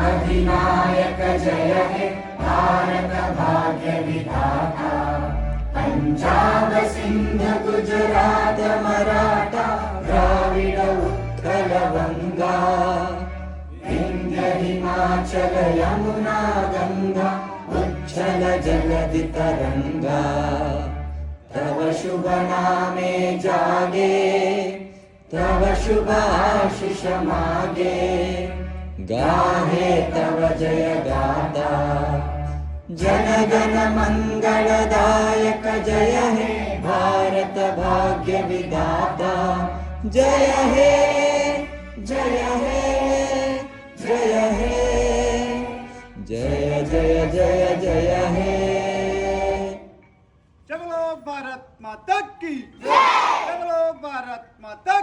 अधिनायक जय हे भारत भाग्य विधाता। पंजाब सिंध गुजरात मराठा द्राविड उत्कल गंगा, विंध्य हिमाचल यमुना गंगा उज्जल जलधि तरंगा। तव शुभ नामे जागे, तव शुभ आशीष मागे, गाहे तव जय गाथा। जन गण मंगलदायक जय हे भारत भाग्य विधाता। जय हे जय हे जय हे, जय जय जय जय हे। जय बोलो भारत माता की जय, जय बोलो भारत माता